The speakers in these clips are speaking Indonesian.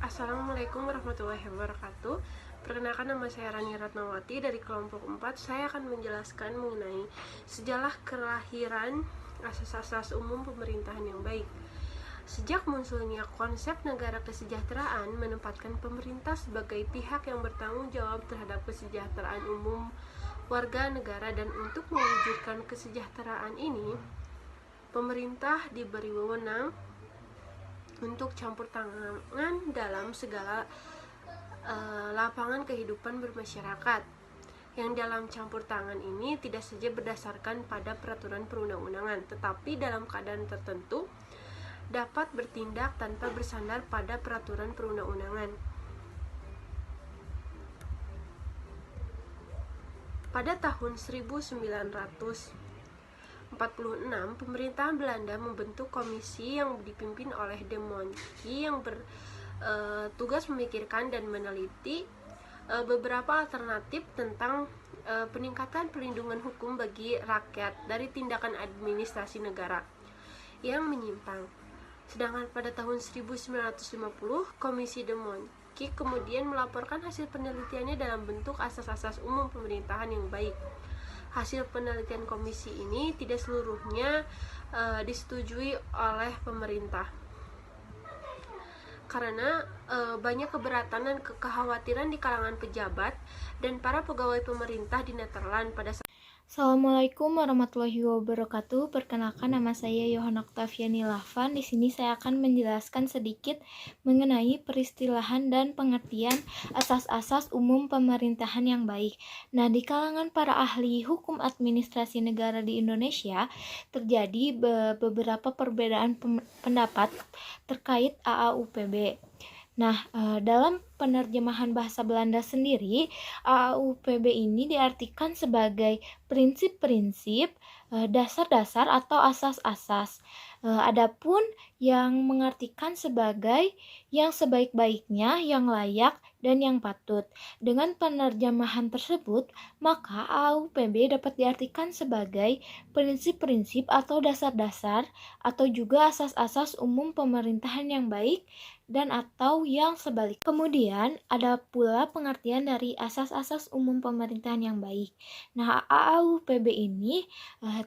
Assalamualaikum warahmatullahi wabarakatuh. Perkenalkan, nama saya Rani Ratnawati dari kelompok 4. Saya akan menjelaskan mengenai sejarah kelahiran asas-asas umum pemerintahan yang baik. Sejak munculnya konsep negara kesejahteraan menempatkan pemerintah sebagai pihak yang bertanggung jawab terhadap kesejahteraan umum warga negara, dan untuk mewujudkan kesejahteraan ini, pemerintah diberi wewenang untuk campur tangan dalam segala lapangan kehidupan bermasyarakat, yang dalam campur tangan ini tidak saja berdasarkan pada peraturan perundang-undangan, tetapi dalam keadaan tertentu dapat bertindak tanpa bersandar pada peraturan perundang-undangan. Pada tahun 1946, pemerintahan Belanda membentuk komisi yang dipimpin oleh De Montky yang bertugas memikirkan dan meneliti beberapa alternatif tentang peningkatan perlindungan hukum bagi rakyat dari tindakan administrasi negara yang menyimpang. Sedangkan pada tahun 1950, Komisi De Montky kemudian melaporkan hasil penelitiannya dalam bentuk asas-asas umum pemerintahan yang baik. Hasil penelitian komisi ini tidak seluruhnya disetujui oleh pemerintah karena banyak keberatan dan kekhawatiran di kalangan pejabat dan para pegawai pemerintah di Nederland pada saat. Assalamualaikum warahmatullahi wabarakatuh. Perkenalkan, nama saya Yohana Octaviani Lavan. Di sini saya akan menjelaskan sedikit mengenai peristilahan dan pengertian asas-asas umum pemerintahan yang baik. Nah, di kalangan para ahli hukum administrasi negara di Indonesia terjadi beberapa perbedaan pendapat terkait AAUPB. Nah, dalam penerjemahan bahasa Belanda sendiri, AAUPB ini diartikan sebagai prinsip-prinsip, dasar-dasar atau asas-asas. Adapun yang mengartikan sebagai yang sebaik-baiknya, yang layak, dan yang patut. Dengan penerjemahan tersebut, maka AAUPB dapat diartikan sebagai prinsip-prinsip atau dasar-dasar atau juga asas-asas umum pemerintahan yang baik dan atau yang sebalik. Kemudian ada pula pengertian dari asas-asas umum pemerintahan yang baik. Nah, AAUPB ini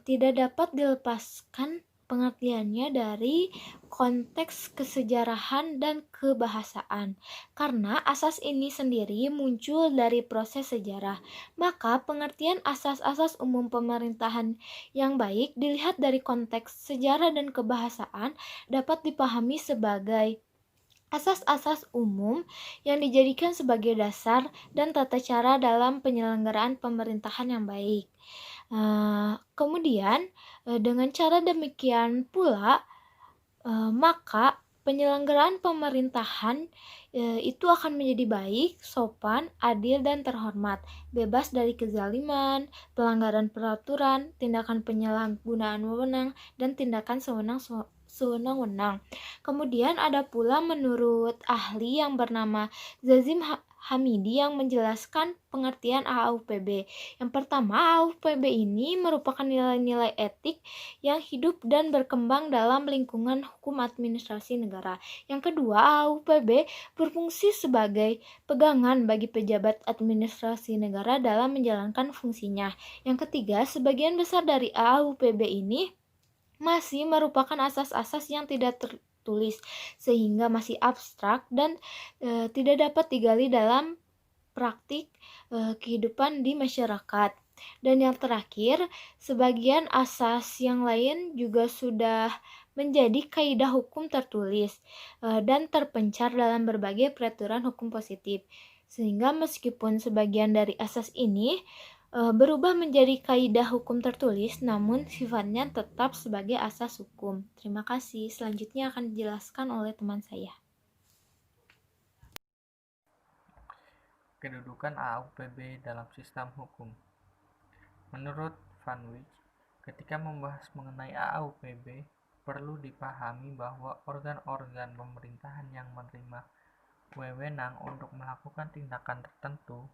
tidak dapat dilepaskan pengertiannya dari konteks kesejarahan dan kebahasaan. Karena asas ini sendiri muncul dari proses sejarah, maka pengertian asas-asas umum pemerintahan yang baik dilihat dari konteks sejarah dan kebahasaan dapat dipahami sebagai asas-asas umum yang dijadikan sebagai dasar dan tata cara dalam penyelenggaraan pemerintahan yang baik. Kemudian dengan cara demikian pula, maka penyelenggaraan pemerintahan itu akan menjadi baik, sopan, adil, dan terhormat, bebas dari kezaliman, pelanggaran peraturan, tindakan penyalahgunaan wewenang, dan tindakan sewenang-wenang. Kemudian ada pula menurut ahli yang bernama Zazim Hamidi yang menjelaskan pengertian AAUPB. Yang pertama, AAUPB ini merupakan nilai-nilai etik yang hidup dan berkembang dalam lingkungan hukum administrasi negara. Yang kedua, AAUPB berfungsi sebagai pegangan bagi pejabat administrasi negara dalam menjalankan fungsinya. Yang ketiga, sebagian besar dari AAUPB ini masih merupakan asas-asas yang tidak tertulis, sehingga masih abstrak dan tidak dapat digali dalam praktik kehidupan di masyarakat. Dan yang terakhir, sebagian asas yang lain juga sudah menjadi kaidah hukum tertulis dan terpencar dalam berbagai peraturan hukum positif. Sehingga meskipun sebagian dari asas ini berubah menjadi kaidah hukum tertulis, namun sifatnya tetap sebagai asas hukum. Terima kasih. Selanjutnya akan dijelaskan oleh teman saya. Kedudukan AAUPB dalam sistem hukum. Menurut Van Wyk, ketika membahas mengenai AAUPB, perlu dipahami bahwa organ-organ pemerintahan yang menerima wewenang untuk melakukan tindakan tertentu,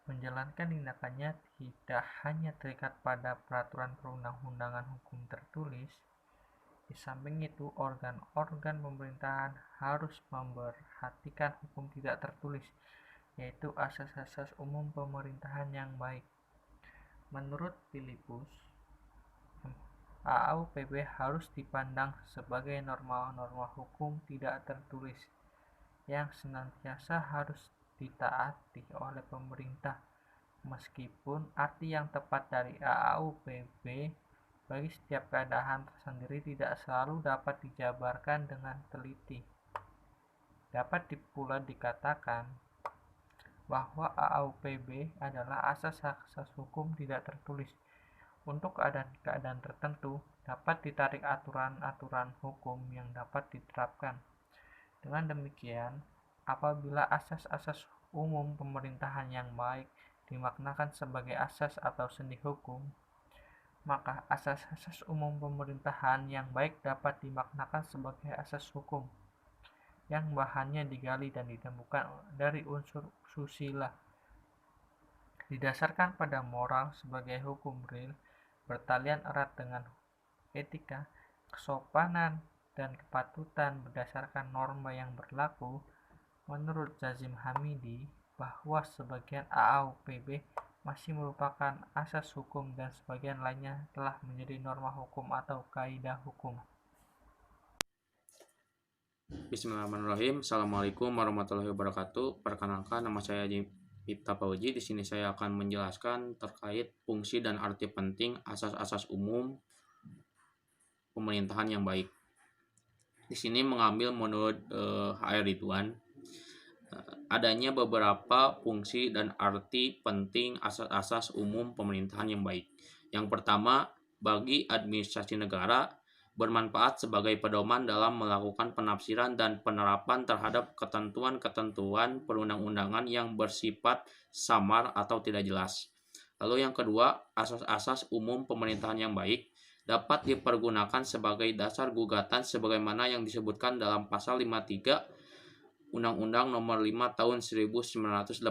menjalankan tindakannya tidak hanya terikat pada peraturan perundang-undangan hukum tertulis, Di samping itu, organ-organ pemerintahan harus memperhatikan hukum tidak tertulis, yaitu asas-asas umum pemerintahan yang baik. Menurut Philippus, AAUPB harus dipandang sebagai norma-norma hukum tidak tertulis yang senantiasa harus ditaati oleh pemerintah, meskipun arti yang tepat dari AAUPB bagi setiap keadaan tersendiri tidak selalu dapat dijabarkan dengan teliti. Dapat pula dikatakan bahwa AAUPB adalah asas-asas hukum tidak tertulis. Untuk keadaan-keadaan tertentu, dapat ditarik aturan-aturan hukum yang dapat diterapkan. Dengan demikian, apabila asas-asas umum pemerintahan yang baik dimaknakan sebagai asas atau sendi hukum, maka asas-asas umum pemerintahan yang baik dapat dimaknakan sebagai asas hukum yang bahannya digali dan ditemukan dari unsur susila, didasarkan pada moral sebagai hukum real, bertalian erat dengan etika, kesopanan, dan kepatutan berdasarkan norma yang berlaku. Menurut Jazim Hamidi, bahwa sebagian AAUPB masih merupakan asas hukum dan sebagian lainnya telah menjadi norma hukum atau kaidah hukum. Bismillahirrahmanirrahim. Assalamualaikum warahmatullahi wabarakatuh. Perkenalkan, nama saya Ipta Fauji. Di sini saya akan menjelaskan terkait fungsi dan arti penting asas-asas umum pemerintahan yang baik. Di sini mengambil menurut HR Ridwan, adanya beberapa fungsi dan arti penting asas-asas umum pemerintahan yang baik. Yang pertama, bagi administrasi negara, bermanfaat sebagai pedoman dalam melakukan penafsiran dan penerapan terhadap ketentuan-ketentuan perundang-undangan yang bersifat samar atau tidak jelas. Lalu yang kedua, asas-asas umum pemerintahan yang baik dapat dipergunakan sebagai dasar gugatan sebagaimana yang disebutkan dalam pasal 53 Undang-Undang Nomor 5 Tahun 1986.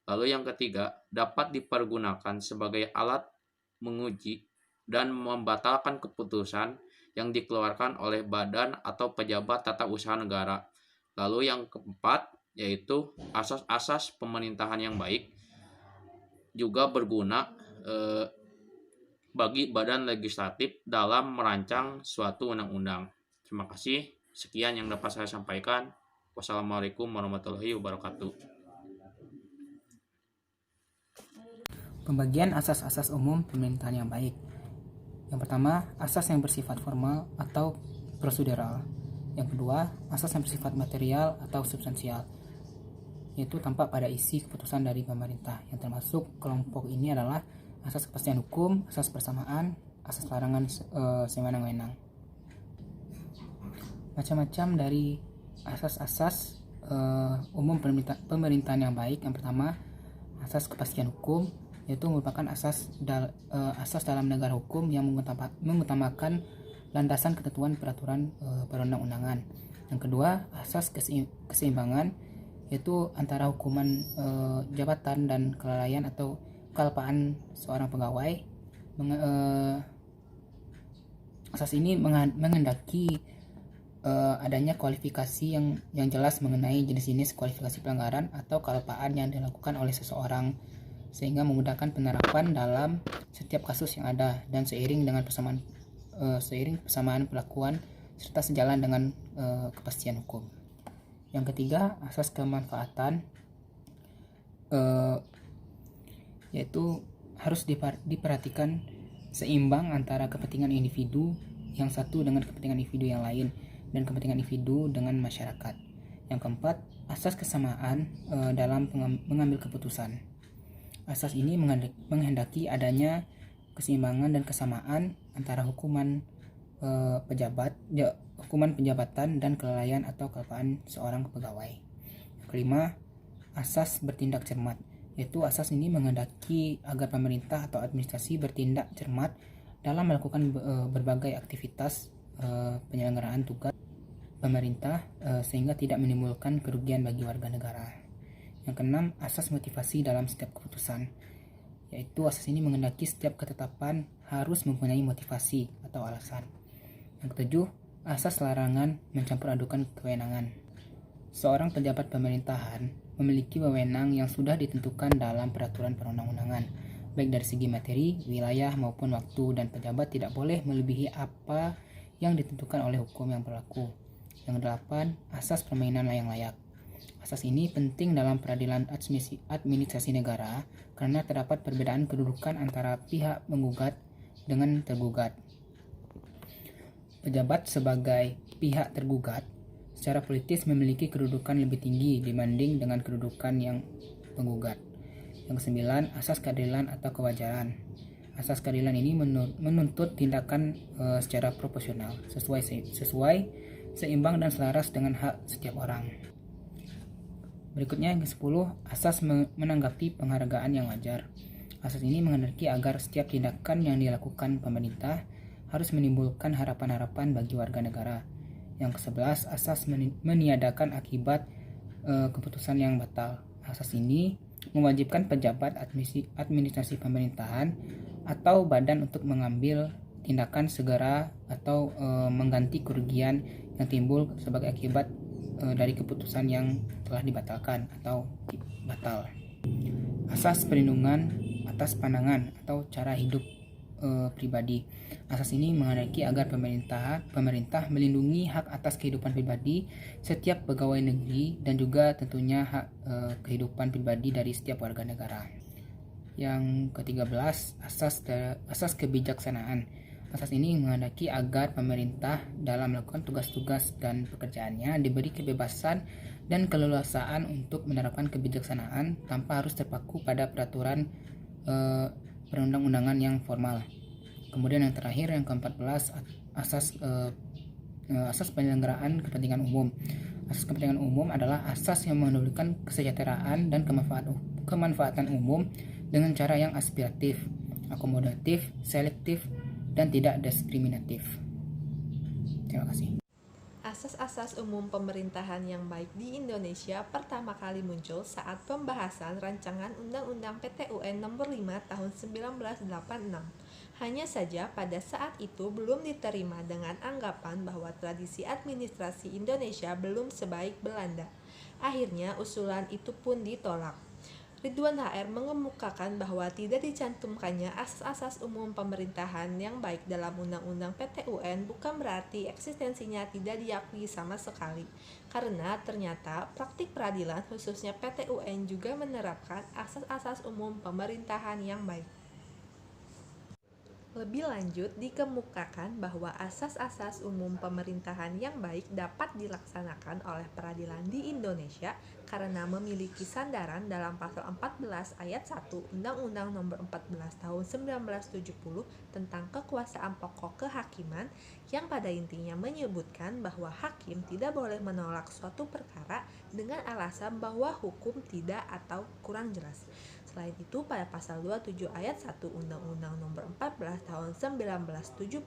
Lalu yang ketiga, dapat dipergunakan sebagai alat menguji dan membatalkan keputusan yang dikeluarkan oleh badan atau pejabat tata usaha negara. Lalu yang keempat, yaitu asas-asas pemerintahan yang baik juga berguna bagi badan legislatif dalam merancang suatu undang-undang. Terima kasih. Sekian yang dapat saya sampaikan. Wassalamualaikum warahmatullahi wabarakatuh. Pembagian asas-asas umum pemerintahan yang baik. Yang pertama, asas yang bersifat formal atau prosedural. Yang kedua, asas yang bersifat material atau substansial, yaitu tampak pada isi keputusan dari pemerintah. Yang termasuk kelompok ini adalah asas kepastian hukum, asas persamaan, asas larangan sewenang-wenang. Macam-macam dari asas-asas umum pemerintahan yang baik. Yang pertama, asas kepastian hukum, yaitu merupakan asas dalam negara hukum yang mengutamakan landasan ketentuan peraturan perundang-undangan. Yang kedua, asas keseimbangan, yaitu antara hukuman jabatan dan kelalaian atau kealpaan seorang pegawai. Asas ini menghendaki adanya kualifikasi yang jelas mengenai jenis-jenis kualifikasi pelanggaran atau kealpaan yang dilakukan oleh seseorang, sehingga memudahkan penerapan dalam setiap kasus yang ada dan seiring persamaan perlakuan serta sejalan dengan kepastian hukum. Yang ketiga, asas kemanfaatan, yaitu harus diperhatikan seimbang antara kepentingan individu yang satu dengan kepentingan individu yang lain dan kepentingan individu dengan masyarakat. Yang keempat, asas kesamaan dalam mengambil keputusan. Asas ini menghendaki adanya keseimbangan dan kesamaan antara hukuman penjabatan dan kelalaian atau kealpaan seorang pegawai. Yang kelima, asas bertindak cermat, yaitu asas ini menghendaki agar pemerintah atau administrasi bertindak cermat dalam melakukan berbagai aktivitas penyelenggaraan tugas pemerintah sehingga tidak menimbulkan kerugian bagi warga negara. Yang keenam, asas motivasi dalam setiap keputusan, yaitu asas ini menghendaki setiap ketetapan harus mempunyai motivasi atau alasan. Yang ketujuh, asas larangan mencampur adukan kewenangan. Seorang pejabat pemerintahan memiliki wewenang yang sudah ditentukan dalam peraturan perundang-undangan, baik dari segi materi, wilayah, maupun waktu, dan pejabat tidak boleh melebihi apa yang ditentukan oleh hukum yang berlaku. Yang kedelapan, asas permainan yang layak. Asas ini penting dalam peradilan administrasi negara karena terdapat perbedaan kedudukan antara pihak menggugat dengan tergugat. Pejabat sebagai pihak tergugat secara politis memiliki kedudukan lebih tinggi dibanding dengan kedudukan yang penggugat. Yang kesembilan, asas keadilan atau kewajaran. Asas keadilan ini menuntut tindakan secara proporsional, sesuai, seimbang dan selaras dengan hak setiap orang. Berikutnya yang ke-10, asas menanggapi penghargaan yang wajar. Asas ini menghendaki agar setiap tindakan yang dilakukan pemerintah harus menimbulkan harapan-harapan bagi warga negara. Yang ke-11, asas meniadakan akibat keputusan yang batal. Asas ini mewajibkan pejabat administrasi pemerintahan atau badan untuk mengambil tindakan segera atau mengganti kerugian yang timbul sebagai akibat dari keputusan yang telah dibatalkan atau batal. Asas perlindungan atas pandangan atau cara hidup pribadi. Asas ini menghendaki agar pemerintah melindungi hak atas kehidupan pribadi setiap pegawai negeri dan juga tentunya hak kehidupan pribadi dari setiap warga negara. Yang ke-13, asas kebijaksanaan. Asas ini menghendaki agar pemerintah dalam melakukan tugas-tugas dan pekerjaannya diberi kebebasan dan keleluasaan untuk menerapkan kebijaksanaan tanpa harus terpaku pada peraturan perundang-undangan yang formal. Kemudian yang terakhir, yang ke-14, asas penyelenggaraan kepentingan umum. Asas kepentingan umum adalah asas yang mendudukan kesejahteraan dan kemanfaatan umum dengan cara yang aspiratif, akomodatif, selektif, dan tidak diskriminatif. Terima kasih. Asas-asas umum pemerintahan yang baik di Indonesia pertama kali muncul saat pembahasan rancangan Undang-Undang PT-UN Nomor 5 Tahun 1986. Hanya saja pada saat itu belum diterima dengan anggapan bahwa tradisi administrasi Indonesia belum sebaik Belanda. Akhirnya usulan itu pun ditolak. Ridwan HR mengemukakan bahwa tidak dicantumkannya asas-asas umum pemerintahan yang baik dalam Undang-Undang PT-UN bukan berarti eksistensinya tidak diakui sama sekali, karena ternyata praktik peradilan khususnya PT-UN juga menerapkan asas-asas umum pemerintahan yang baik. Lebih lanjut, dikemukakan bahwa asas-asas umum pemerintahan yang baik dapat dilaksanakan oleh peradilan di Indonesia karena memiliki sandaran dalam pasal 14 ayat 1 Undang-Undang Nomor 14 Tahun 1970 tentang kekuasaan pokok kehakiman yang pada intinya menyebutkan bahwa hakim tidak boleh menolak suatu perkara dengan alasan bahwa hukum tidak atau kurang jelas. Selain itu, pada pasal 27 ayat 1 Undang-Undang Nomor 14 Tahun 1970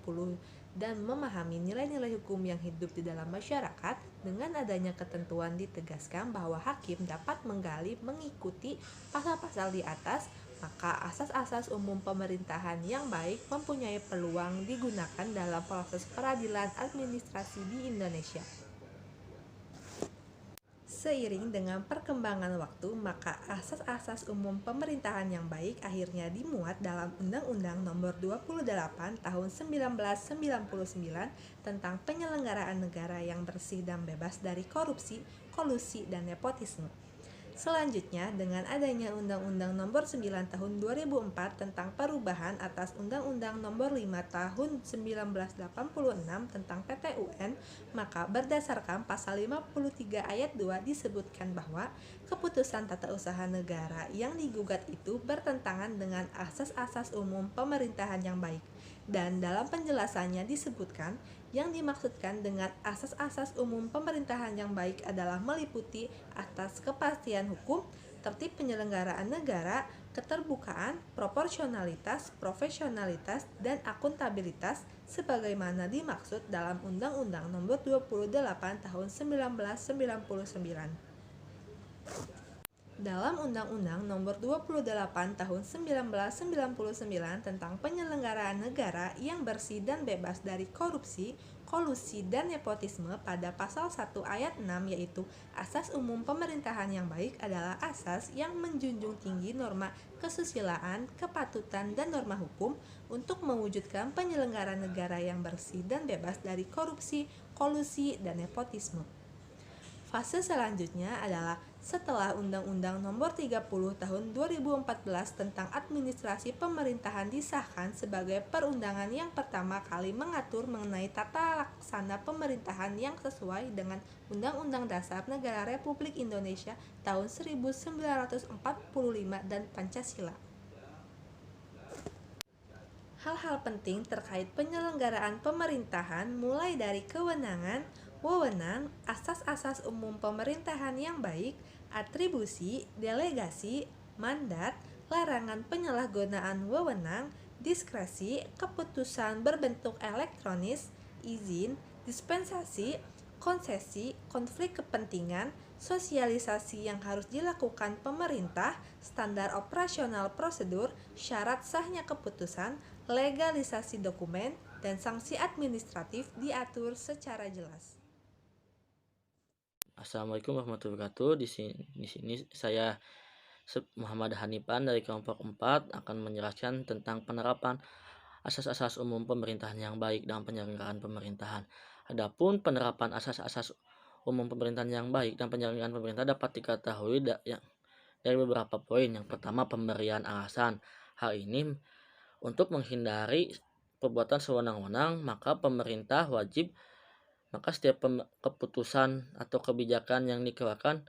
dan memahami nilai-nilai hukum yang hidup di dalam masyarakat, dengan adanya ketentuan ditegaskan bahwa hakim dapat mengikuti pasal-pasal di atas, maka asas-asas umum pemerintahan yang baik mempunyai peluang digunakan dalam proses peradilan administrasi di Indonesia. Seiring dengan perkembangan waktu, maka asas-asas umum pemerintahan yang baik akhirnya dimuat dalam Undang-Undang Nomor 28 Tahun 1999 tentang penyelenggaraan negara yang bersih dan bebas dari korupsi, kolusi, dan nepotisme. Selanjutnya, dengan adanya Undang-Undang Nomor 9 Tahun 2004 tentang perubahan atas Undang-Undang Nomor 5 Tahun 1986 tentang PT-UN, maka berdasarkan pasal 53 ayat 2 disebutkan bahwa keputusan tata usaha negara yang digugat itu bertentangan dengan asas-asas umum pemerintahan yang baik. Dan dalam penjelasannya disebutkan, yang dimaksudkan dengan asas-asas umum pemerintahan yang baik adalah meliputi atas kepastian hukum, tertib penyelenggaraan negara, keterbukaan, proporsionalitas, profesionalitas, dan akuntabilitas sebagaimana dimaksud dalam Undang-Undang Nomor 28 Tahun 1999. Dalam Undang-Undang Nomor 28 Tahun 1999 tentang penyelenggaraan negara yang bersih dan bebas dari korupsi, kolusi, dan nepotisme pada pasal 1 ayat 6, yaitu asas umum pemerintahan yang baik adalah asas yang menjunjung tinggi norma kesusilaan, kepatutan, dan norma hukum untuk mewujudkan penyelenggaraan negara yang bersih dan bebas dari korupsi, kolusi, dan nepotisme. Fase selanjutnya adalah setelah Undang-Undang Nomor 30 Tahun 2014 tentang Administrasi Pemerintahan disahkan sebagai perundangan yang pertama kali mengatur mengenai tata laksana pemerintahan yang sesuai dengan Undang-Undang Dasar Negara Republik Indonesia tahun 1945 dan Pancasila. Hal-hal penting terkait penyelenggaraan pemerintahan mulai dari kewenangan, wewenang, asas-asas umum pemerintahan yang baik, atribusi, delegasi, mandat, larangan penyalahgunaan wewenang, diskresi, keputusan berbentuk elektronis, izin, dispensasi, konsesi, konflik kepentingan, sosialisasi yang harus dilakukan pemerintah, standar operasional prosedur, syarat sahnya keputusan, legalisasi dokumen, dan sanksi administratif diatur secara jelas. Assalamualaikum warahmatullahi wabarakatuh. Di sini saya Muhammad Hanifan dari kelompok 4 akan menjelaskan tentang penerapan asas-asas umum pemerintahan yang baik dalam penyelenggaraan pemerintahan. Adapun penerapan asas-asas umum pemerintahan yang baik dan penyelenggaraan pemerintah dapat diketahui dari beberapa poin. Yang pertama, pemberian alasan. Hal ini untuk menghindari perbuatan sewenang-wenang, maka setiap keputusan atau kebijakan yang dikeluarkan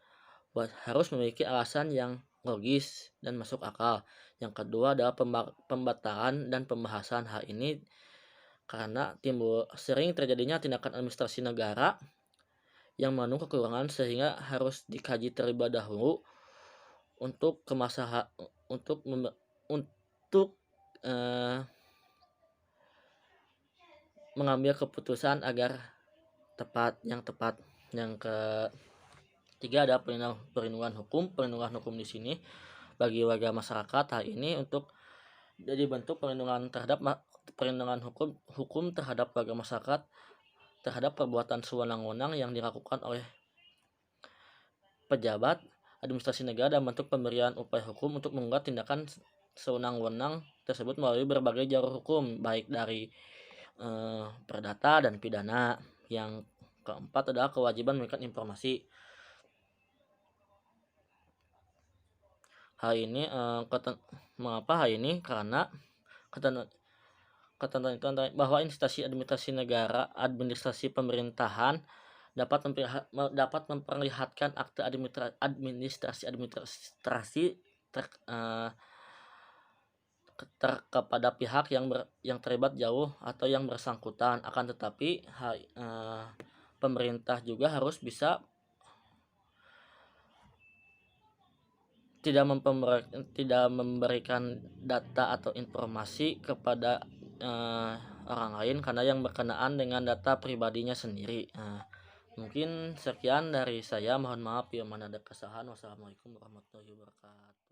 harus memiliki alasan yang logis dan masuk akal. Yang kedua adalah pembatalan dan pembahasan. Hal ini karena sering terjadinya tindakan administrasi negara yang mengandung kekurangan sehingga harus dikaji terlebih dahulu untuk mengambil keputusan agar tepat. Yang ketiga ada perlindungan hukum. Perlindungan hukum di sini bagi warga masyarakat. Hal ini untuk jadi bentuk perlindungan hukum terhadap warga masyarakat terhadap perbuatan sewenang-wenang yang dilakukan oleh pejabat administrasi negara dalam bentuk pemberian upaya hukum untuk menggugat tindakan sewenang-wenang tersebut melalui berbagai jalur hukum, baik dari perdata dan pidana. Yang keempat adalah kewajiban memberikan informasi. Hal ini mengapa hal ini? Karena ketentuan itu bahwa instansi administrasi pemerintahan dapat memperlihatkan akte administrasi kepada pihak yang terlibat jauh atau yang bersangkutan. Akan tetapi pemerintah juga harus bisa tidak memberikan data atau informasi kepada orang lain karena yang berkenaan dengan data pribadinya sendiri. Mungkin sekian dari saya, mohon maaf bila mana ada kesalahan. Wassalamualaikum warahmatullahi wabarakatuh.